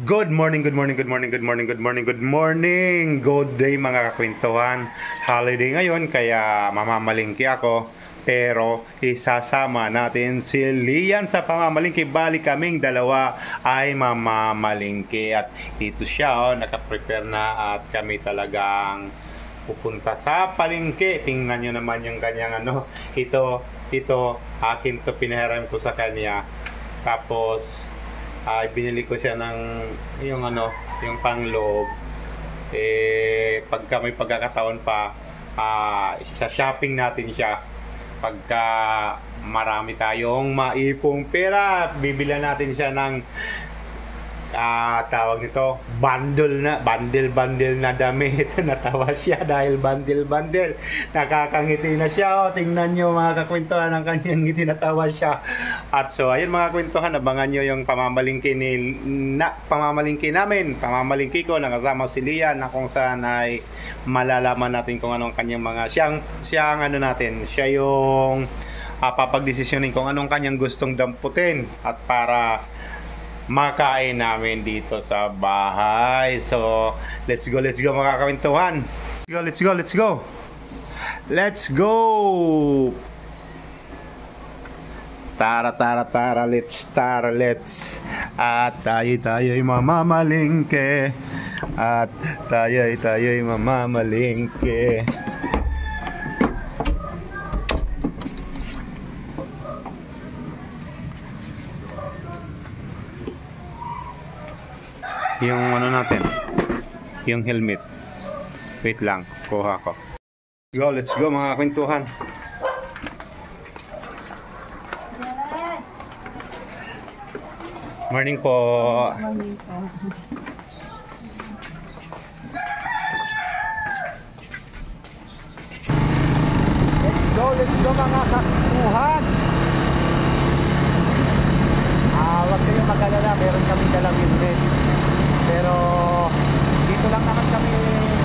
Good morning, good morning, good morning, good morning, good morning, good morning. Good day mga kakwentuhan. Holiday ngayon kaya mamamalingki ako. Pero isasama natin si Lian sa pamamalingki. Bali kaming dalawa ay mamamalingki. At ito siya, nakaprepare na at kami talagang pupunta sa palengke. Tingnan nyo naman yung kanyang Ito, akin to, pinahiram ko sa kanya. Tapos binili ko siya ng yung pangloob. Pagka may pagkakataon pa, sa shopping natin siya. Pagka marami tayong maipong pera, bibilan natin siya ng tawag nito, bundle na damit. Natawa siya dahil bundle. Nakakangiti na siya. Tingnan nyo mga kakwentuhan ng kanyang ngiti, natawa siya. At so ayun mga kwentuhan, abangan nyo yung pamamalingki namin. Pamamalingki ko, nakasama si Lian, na kung saan ay malalaman natin kung anong kanyang mga siya yung papagdesisyonin kung anong kanyang gustong damputin at para makain namin dito sa bahay. So, let's go mga kakwentuhan. Let's go. Tara, let's. At tayo'y mamamalingke. Yung natin, yung helmet. Wait lang, kuha ko. Let's go mga kwentuhan. Morning po. Morning po. Let's go mga kwentuhan. Huwag kayong mag-alala, meron kami dalang helmet. Pero dito lang naman kami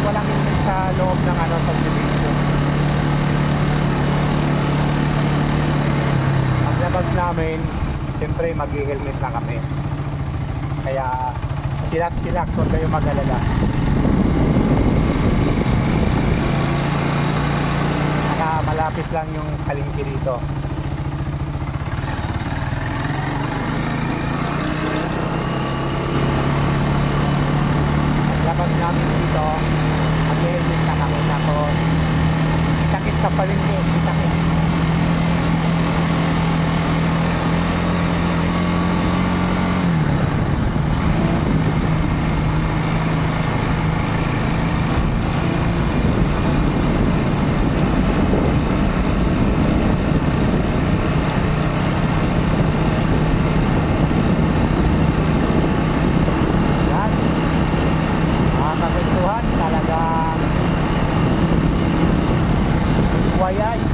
walang helmet sa loob ng subdivision. Paglabas namin, siyempre mag-helmet na kami. Kaya relax, huwag kayong mag-alala. Malapit lang yung palengke dito. Labas namin dito, mag-helmet na kami. Tapos kita-kits sa palengke, kita-kits.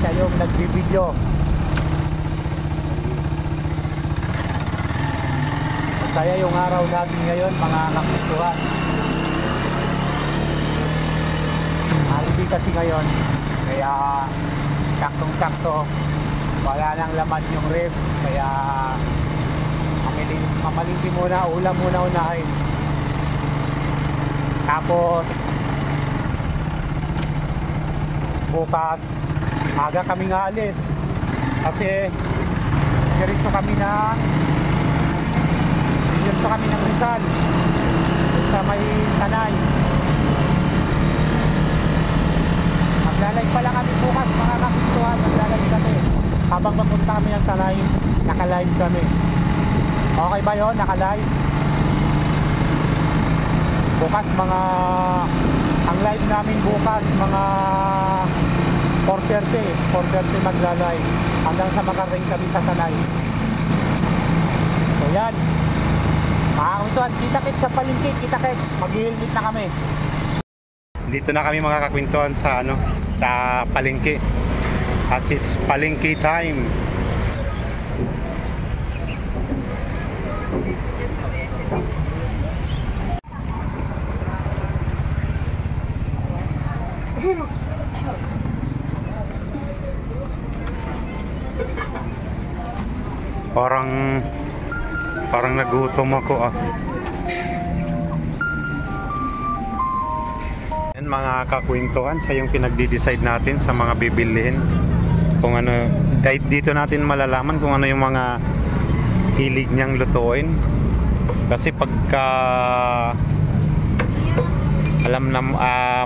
Siya yung nagbibideo. Masaya yung araw natin ngayon mga kakwentuhan. Holiday kasi ngayon, kaya saktong-sakto wala nang laman yung ref, kaya mamalingki muna, ulam muna unahin. Tapos bukas aga kami nga alis kasi diretso kami ng Rizal sa may Tanay. Maglalag pala kami bukas mga kakwentuhan, maglalag kami habang papunta kami ng Tanay, naka-live kami. Okay ba yun? Naka-live bukas ang live namin bukas mga 4:30 maglalay hanggang sa makarating kami sa Tanay. So yan mga kakwentuhan, kita-kits sa palengke, kita-kits, mag-helmet na kami. Dito na kami mga kakwentuhan sa palengke at it's palengke time. Parang nagutom ako mga kakwentuhan, siya yung pinagdi-decide natin sa mga bibilhin. Kung ano, kahit dito natin malalaman kung ano yung mga hilig niyang lutuin. Kasi pagka alam na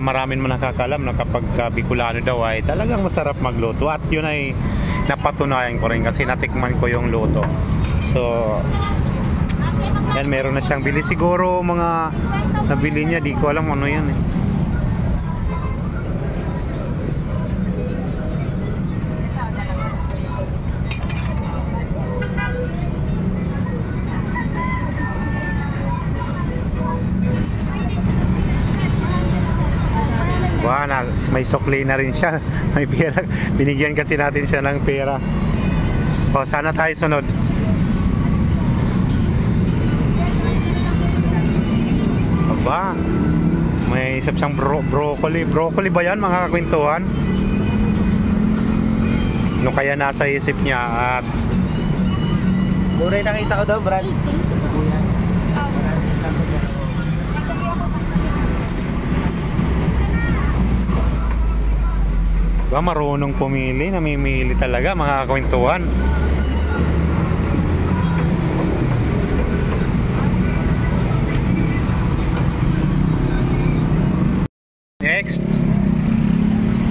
maraming mo nakakalam na kapag Bicolano daw ay talagang masarap magluto, at yun ay napatunayan ko rin kasi natikman ko yung luto. So yan, meron na siyang bili, siguro mga nabili niya, di ko alam ano yun eh. May sukli na rin siya. May pera. Binigyan kasi natin siya ng pera. O, sana tayo sunod. Aba, may isap siyang broccoli. Broccoli ba yan, mga kakwentuhan? No, kaya nasa isip niya. At Luray nakita ko daw, Brad. ba, marunong pumili, namimili talaga, mga kakwentuhan.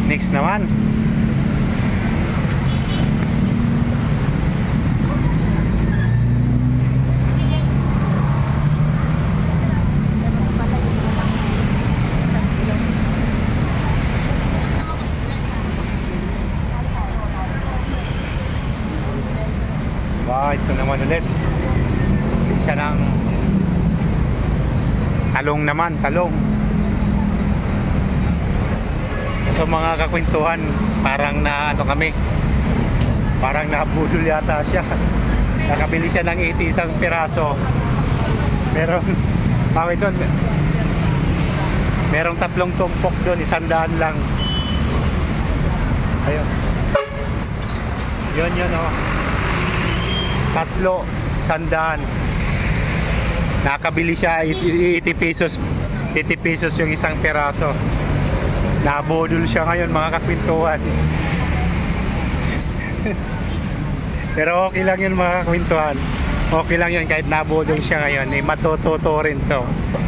Next naman. Ito naman ulit siya ng talong naman, talong. So mga kakwentuhan, parang na ano kami, parang nabudol yata siya. Nakabili siya ng 80 isang piraso. Merong tatlong tumpok doon, 100 lang. Ayun, yun oh, tatlo, 100. Nakabili siya 80 pesos. 80 pesos yung isang peraso. Nabudol siya ngayon, mga kakwentuhan. Pero okay lang yun, mga kakwentuhan. Okay lang yun kahit nabudol siya ngayon. Matututo rin to.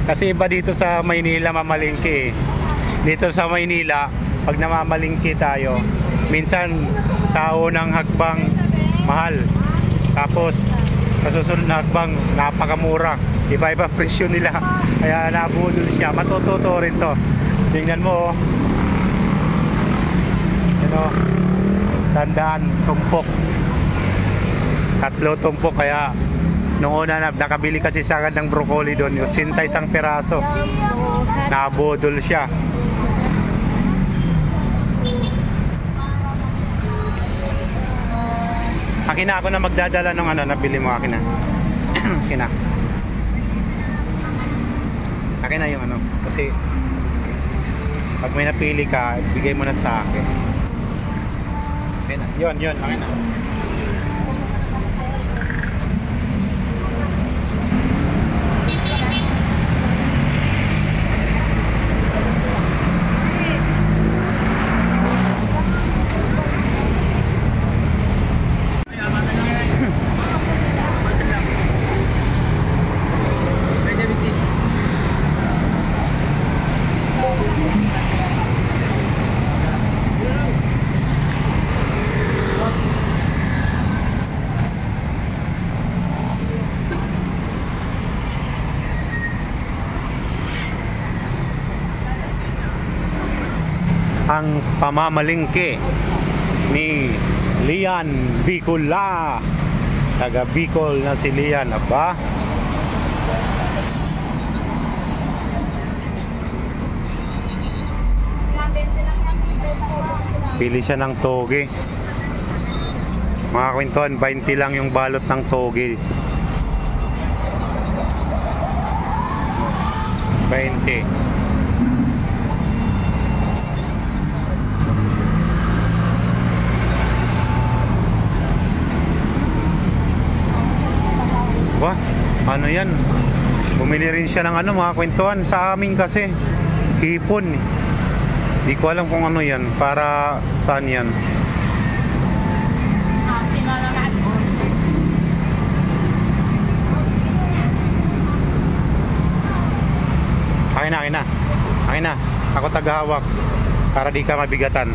Kasi iba dito sa Maynila mamalingki. Dito sa Maynila, pag namamalingki tayo, minsan sa unang hakbang mahal. Tapos sa susunod na hakbang napakamura. Iba-iba presyo nila. Kaya nabudol siya. Matututo rin to. Tingnan mo, ano, 100 tumpok. Tatlo tumpok. Kaya nung una nakabili kasi sa akin ng broccoli doon, 80 isang peraso. Nabudol siya. Akin na, ako na magdadala ng ano, nabili mo. Akin na. Akin na. Akin na yung ano. Kasi pag may napili ka, bigay mo na sa akin. Akin na. Yun. Akin na. Ang pamamalingki ni Lian Bicola. Taga Bicol na si Lian, aba. Pili siya ng toge. Mga kwentuhan, 20 lang yung balot ng toge. 20. Ba, ano yan? Bumili rin siya ng ano, mga kwentuhan. Sa amin kasi hipon. Di ko alam kung ano yan. Para saan yan? Akin na, akin na. Akin na. Ako tagahawak. Para di ka mabigatan.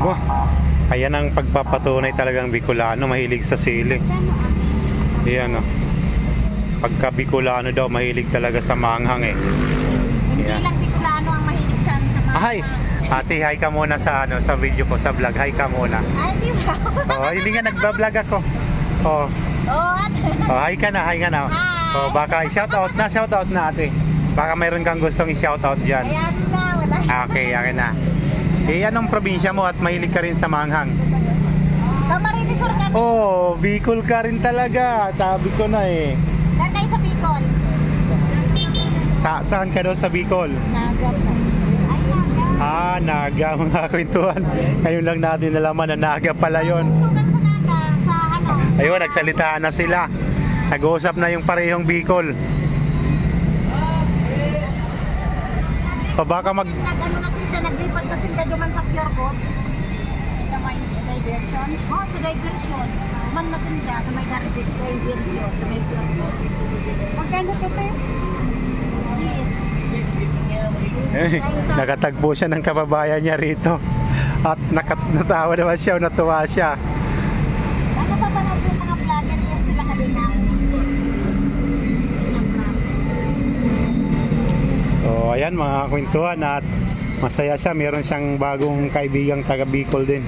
Wah, ayan ang pagpapatunay talagang Bicolano, mahilig sa sili. Ayan o. Pagka Bicolano daw, mahilig talaga sa manghang eh. Hindi Ayan. lang Bicolano ang mahilig sa mga... Hi! Ate, hi ka muna sa sa video ko, sa vlog. Hi ka muna. Ay, di ba? Oh, hindi nga nagba-vlog ako. Oh, Oo, hi ka na, hi ka na. Hi. Oh, baka i-shoutout na ate. Baka mayroon kang gustong i-shoutout diyan. Ayan na, wala. Okay, akin na. Eh, anong probinsya mo at mahilig ka rin sa manghang? Camarines Sur kami. Oh, Bicol ka rin talaga. Sabi ko na eh. Saan kayo sa Bicol? Saan ka daw sa Bicol? Naga pa. Ay, Naga. Naga, mga kwentuhan. Ngayon lang natin nalaman na Naga pala yon. Tugan sa Naga, sa ano? Ayun, nagsalitaan na sila. Nag-uusap na yung parehong Bicol. O baka mag... Nag-ano na sila, naglipat na sila duman sa Pure Gold. Sa may diversion. Oh, sa diversion. Man na sila sa may diversion. Sa may Pure Gold. Magkano ka pa? Yes. Eh, nakatagpo siya ng kababayan niya rito. At natawa naman siya, natuwa siya. Ano pa ba natin yung mga vlogger yung sila kanina? So ayan mga kwentuhan at masaya siya. Meron siyang bagong kaibigang taga Bicol din.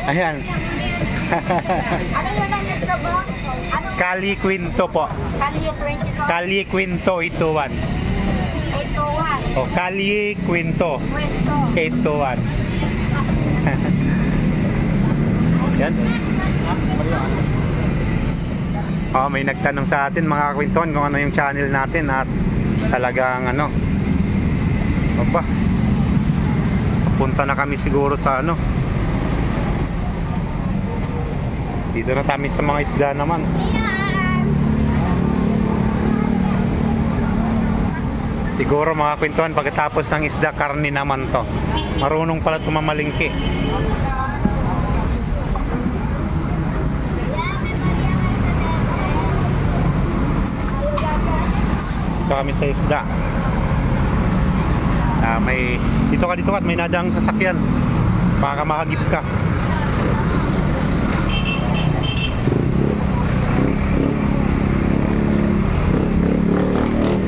Ayan. Ano yun ang next na ba? Ano? Kali Quinto po. Kalye 22. Kali Quinto 821. 821. O Kali Quinto Puesto. 821. Yan. May nagtanong sa atin mga kwentuhan kung ano yung channel natin at talagang ano. Aba. Punta na kami siguro sa ano. Dito na kami sa mga isda naman. Siguro mga kwentuhan pagkatapos ng isda, karne naman to. Marunong pala tumamalingki. Dito kami sa isda. Dito ka, may nadang sasakyan. Baka mahagip ka.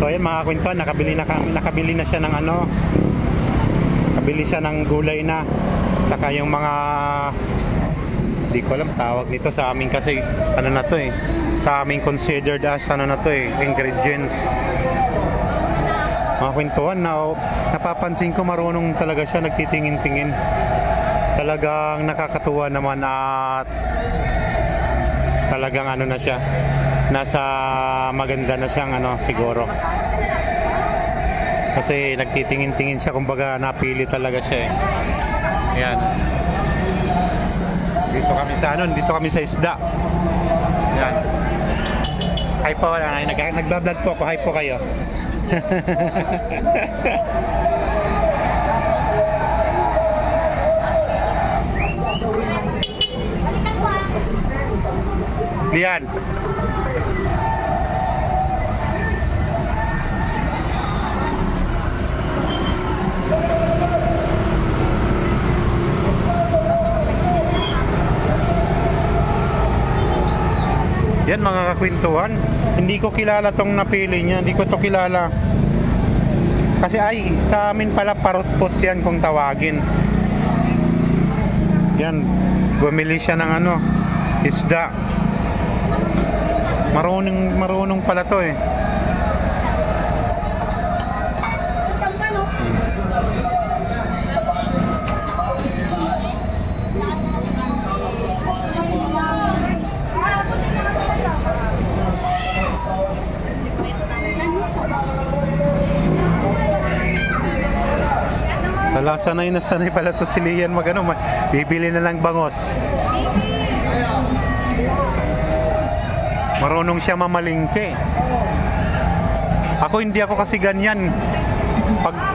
So ayan mga kwentuhan, nakabili na siya ng ano. Nakabili siya ng gulay na. Saka yung mga di ko alam tawag nito sa amin kasi ano na to eh. Sa amin considered as ano na to eh, ingredients. Mga kwentuhan na napapansin ko marunong talaga siya, nagtitingin-tingin. Talagang nakakatuwa naman at talagang ano na siya, nasa maganda na siyang ano siguro. Kasi nagtitingin-tingin siya, kumbaga napili talaga siya eh. Ayan. Dito kami sa isda. Ayan. Hi po, nagbablog po ako. Hi po kayo. Lian. Yan mga kakwentuhan, hindi ko kilala tong napili niya, hindi ko to kilala. Kasi ay, sa amin pala parutpot yan kung tawagin. Yan, bumili siya ng ano, isda. Marunong pala to eh. Wala, sanay na sanay pala to si Lian mag ano, bibili na lang bangos. Marunong siya mamalingke. Ako hindi ako kasi ganyan.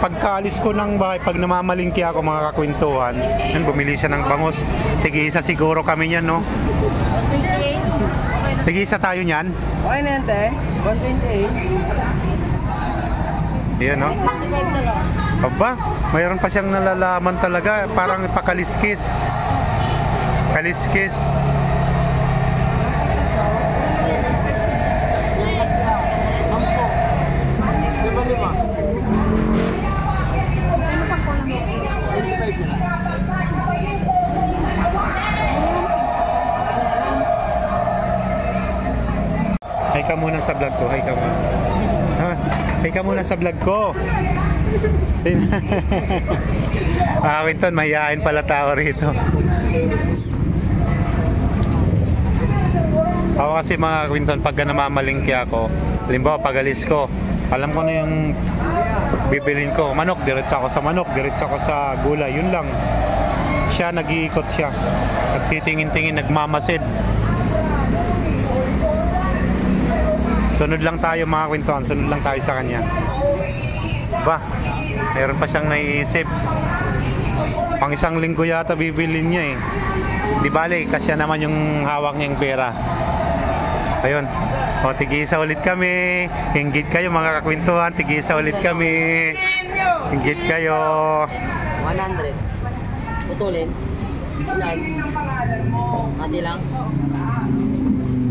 Pagkaalis ko ng bahay, pag namamalingki ako mga kakwentuhan, yan, bumili siya ng bangos. Tig-isa siguro kami niyan, no? Tig-isa tayo niyan. Okay na yan, te. 128. Yan, no? Aba, mayroon pa siyang nalalaman talaga. Parang pakaliskis. Kaliskis. Hay ka muna sa vlog ko, hay ka muna. Ha? Hay ka muna sa vlog ko. Winton, mahihain pala tao rito. Ako kasi mga Winton, pag namamalingki ako, halimbawa pag alis ko, alam ko na yung bibilin ko. Manok, diretso ako sa manok, diretso ako sa gulay, yun lang. Siya, nag-iikot siya. Nagtitingin-tingin, nagmamasid. Sunod lang tayo mga Kwentuhan, sunod lang tayo sa kanya. Ba, mayroon pa siyang naiisip. Pang isang linggo yata bibilin niya eh. Di bale, kasi naman yung hawak niyang pera. Ayun, o tig-isa ulit kami. Hinggit kayo mga kakwentuhan, tig-isa ulit kami. Hinggit kayo. 100. Putulin. Ilan? Ati lang?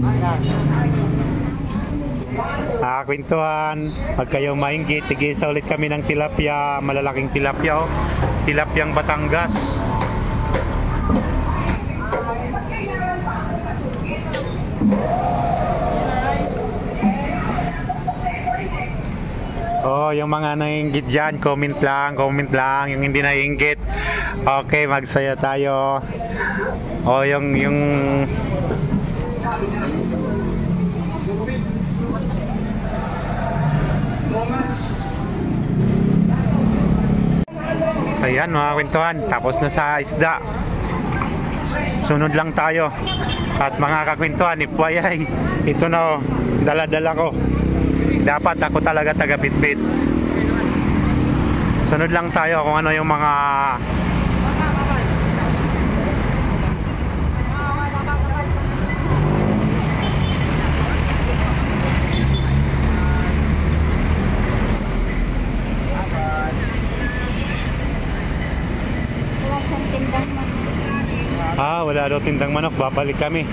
Ilan? Kwentuhan, pag kayo mainggit, tig-isa ulit kami ng tilapia, malalaking tilapia, oh. Tilapyang Batangas. Oh, yung mga naiinggit dyan, comment lang. Yung hindi naiinggit, okay, magsaya tayo. Oh, yung ayan mga Kwentuhan, tapos na sa isda. Sunod lang tayo. At mga kakwentuhan, FYI, ito na, dala-dala ko. Dapat ako talaga taga-bitbit. Sunod lang tayo kung ano yung mga wala daw tindang manok, babalik kami.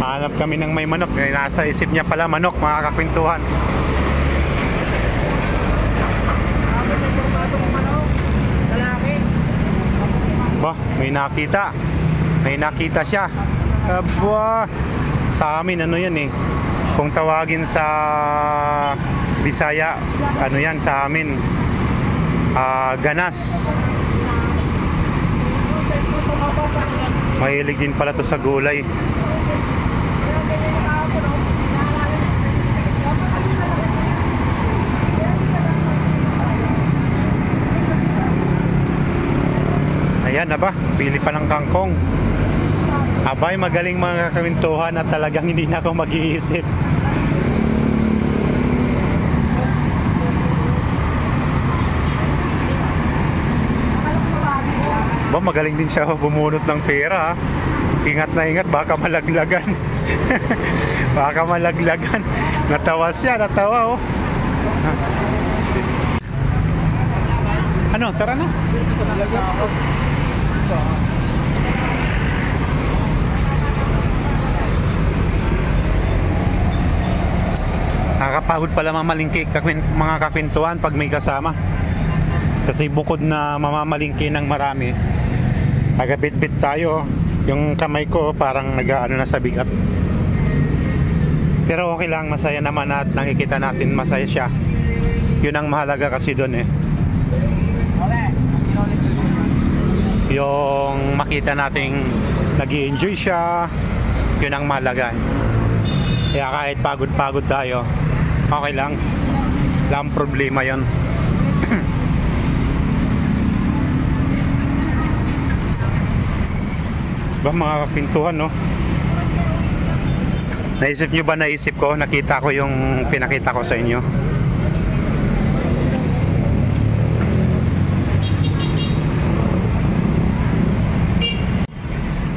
Hanap kami ng may manok. Nasa isip niya pala manok, mga kakwentuhan. Ba, may nakita. May nakita siya. Aba, sa amin ano yan eh. Kung tawagin sa Bisaya, ano yan sa amin? Ganas. Mahilig din pala to sa gulay. Ayan na ba? Pili pa ng kangkong. Abay, magaling mga kakwentuhan at talagang hindi na ako mag-iisip. Ba, magaling din siya bumunot ng pera, ha? Ingat na ingat, baka malaglagan. Baka malaglagan. Natawa siya, natawa, oh. Ano, tara na. Nakakapagod pala mamalingki mga kakwentuhan pag may kasama. Kasi bukod na mamamalingki ng marami, agabit-bit tayo. Yung kamay ko parang nag-ano na sa bigat. Pero okay lang, masaya naman at nakikita natin masaya siya. Yun ang mahalaga kasi doon eh. Yung makita nating nag-i-enjoy siya, yun ang mahalaga. Kaya kahit pagod-pagod tayo, okay lang. Walang problema yun. Ba mga kapintuhan, no? Naisip nyo ba, naisip ko, nakita ko yung pinakita ko sa inyo.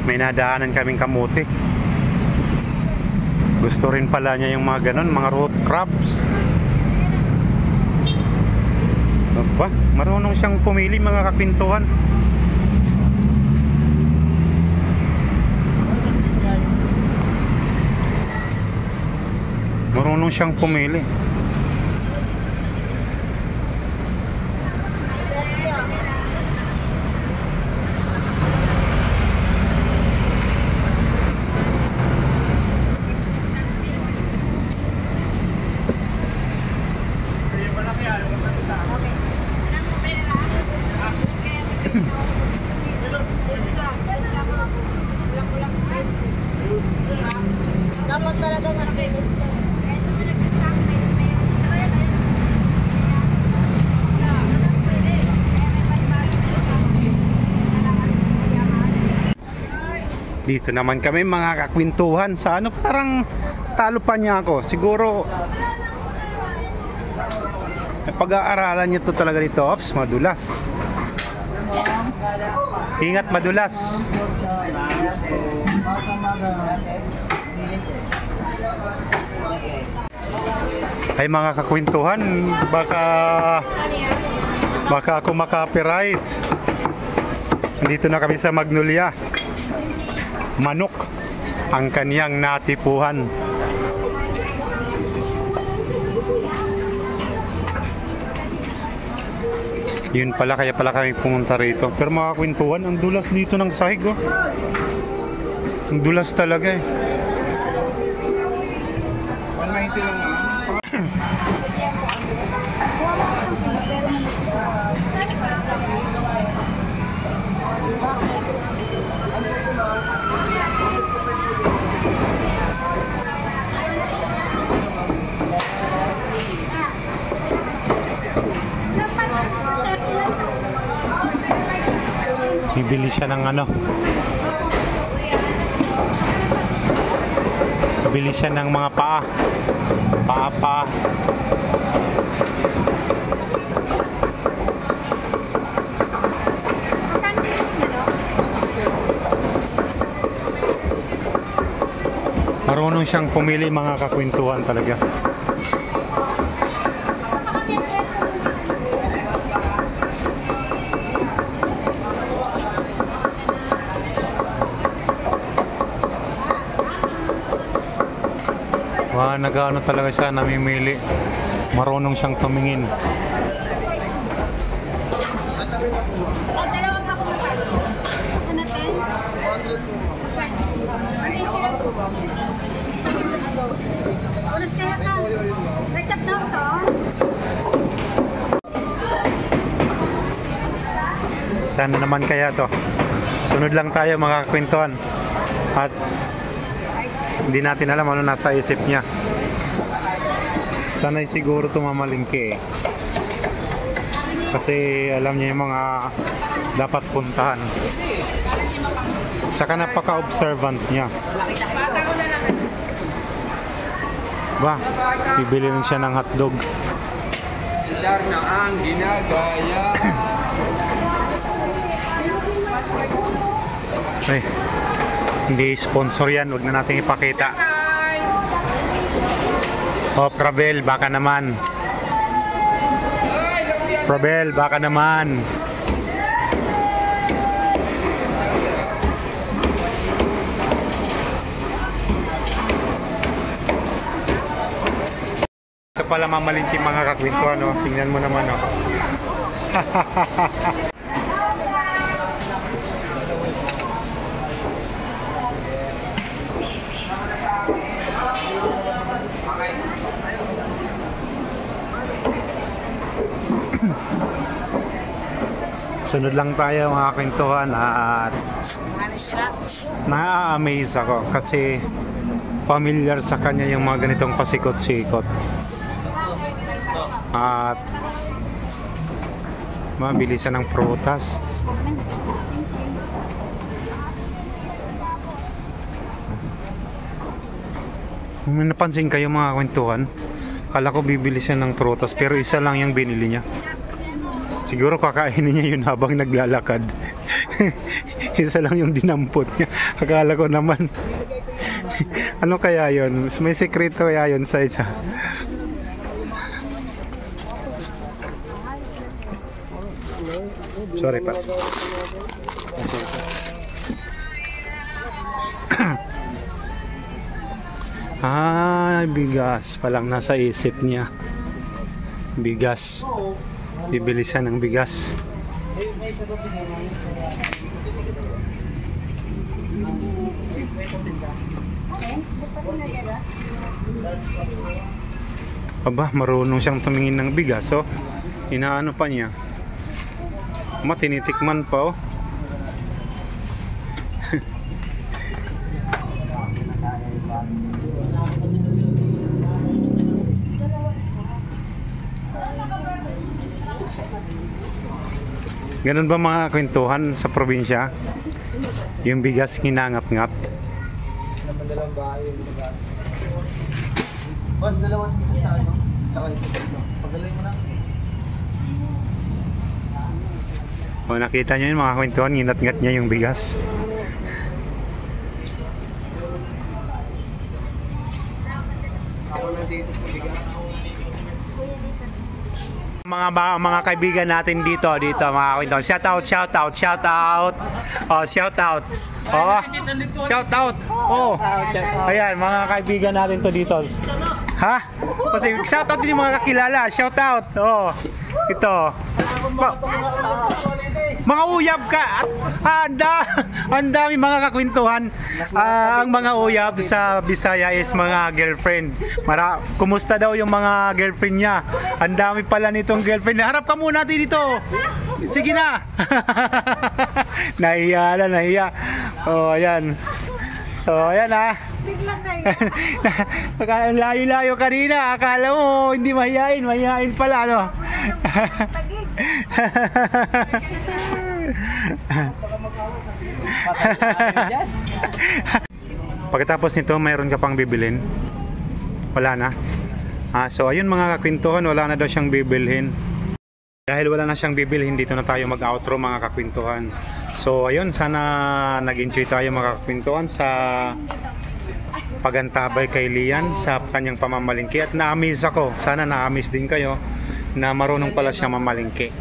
May nadaanan kaming kamuti. Gusto rin pala niya yung mga ganon, mga root crops. Aba, marunong siyang pumili mga kapintuhan. Marunong siyang pumili. Dapat talaga natin. Dito naman kami mga kakwentuhan sa ano, parang talo pa niya ako. Siguro pag-aaralan niyo to talaga dito. Ops, madulas. Ingat, madulas. Ay mga kakwentuhan, baka ako maka-copyright. Dito na kami sa Magnolia. Manok ang kaniyang natipuhan. Yun pala, kaya pala kami pumunta rito. Pero mga kwentuhan, ang dulas dito ng sahig, oh. Ang dulas talaga eh. 190 lang naman. Bibili siya ng ano, bibili siya ng mga paa. Marunong siyang pumili mga kakwentuhan talaga. Nag-ano talaga siya, namimili. Marunong siyang tumingin. Saan naman kaya to? Sunod lang tayo mga kakwentuhan. At hindi natin alam ano nasa isip niya. Sana'y siguro tumamalingke eh. Kasi alam niya yung mga dapat puntahan. Saka napaka-observant niya. Ba, bibili rin siya ng hotdog. Na ang ginagaya. Ay, hindi sponsor yan, huwag na natin ipakita. Oh, Frabel, baka naman. Frabel, baka naman. Ito pala mamalinti mga kakwentuhan, no? Tingnan mo naman, no? Sunod lang tayo mga kwentuhan at na-amaze ako kasi familiar sa kanya yung mga ganitong pasikot-sikot at mabili siya ng prutas. May napansin kayo mga kwentuhan? Kala ko bibili siya ng prutas pero isa lang yung binili niya. Siguro kakainin niya yun habang naglalakad. Isa lang yung dinampot niya. Akala ko naman. Ano kaya yun? May sekreto kaya yun sa isa. Sorry pa. Bigas palang nasa isip niya. Bigas. Bibili siya ng bigas. Aba, marunong siyang tumingin ng bigas, oh. Inaano pa niya. Tinitikman pa, oh. Ganun ba mga kwentuhan sa probinsya? Yung bigas nginangat-ngat. Dalawang bahay yung bigas. Boss, dalawang dito sa ano? Pagdalay mo na. O, nakita nyo yung mga kwentuhan, nginat-ngat niya yung bigas. Ako na dito sa bigas. Mga kaibigan natin dito mga kwentuhan. Shout out. Oh, shout out. Oh, shout out. Oh. Ayan, mga kaibigan natin to dito. Ha? Kasi shout out din yung mga kakilala. Shout out. Oh. Ito. Mga uyab ka. Ang dami mga kakwentuhan. Ang mga uyab sa Bisaya is mga girlfriend. Kumusta daw yung mga girlfriend niya? Ang dami pala nitong girlfriend. Harap ka muna dito. Sige na. Nahiya. Oh, ayan. So, ayan ah. Biglang kayo. Layo-layo kanina. Akala mo hindi mahihain. Mahihain pala, no? Tagig. Pagkatapos nito, mayroon ka pang bibilin? Wala na? So ayun mga kakwentuhan, wala na daw siyang bibilhin. Dahil wala na siyang bibilhin, dito na tayo mag-outro mga kakwentuhan. So ayun, sana nag-enjoy tayo mga kakwentuhan sa pagantabay kay Lian sa kanyang pamamalingki. At na-amaze ako, sana na-amaze din kayo na marunong pala siya mamalingki.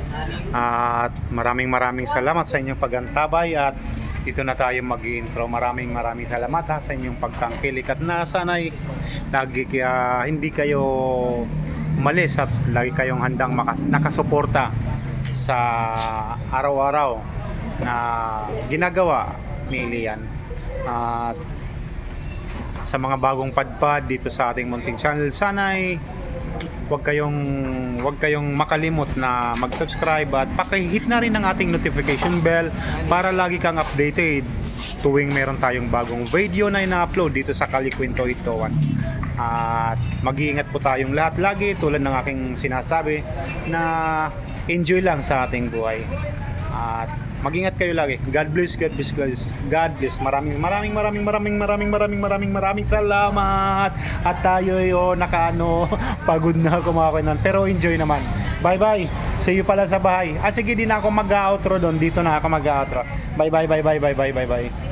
At maraming salamat sa inyong pagantabay at dito na tayo mag-intro. Maraming salamat sa inyong pagtangkilik at sana'y lagi hindi kayo umalis at lagi kayong handang nakasuporta sa araw-araw na ginagawa ni Lian. At sa mga bagong padpad dito sa ating munting channel, sana'y huwag kayong makalimot na mag-subscribe at paki-hit na rin ang ating notification bell para lagi kang updated tuwing meron tayong bagong video na ina-upload dito sa Kalikwento Itoan. At mag-iingat po tayong lahat lagi, tulad ng aking sinasabi na enjoy lang sa ating buhay. At mag-ingat kayo lagi. God bless guys. God bless. Maraming salamat. At tayo pagod na ako mga kainan. Pero enjoy naman. Bye bye. See you pala sa bahay. Sige, di na ako mag-outro doon. Dito na ako mag-outro. Bye bye.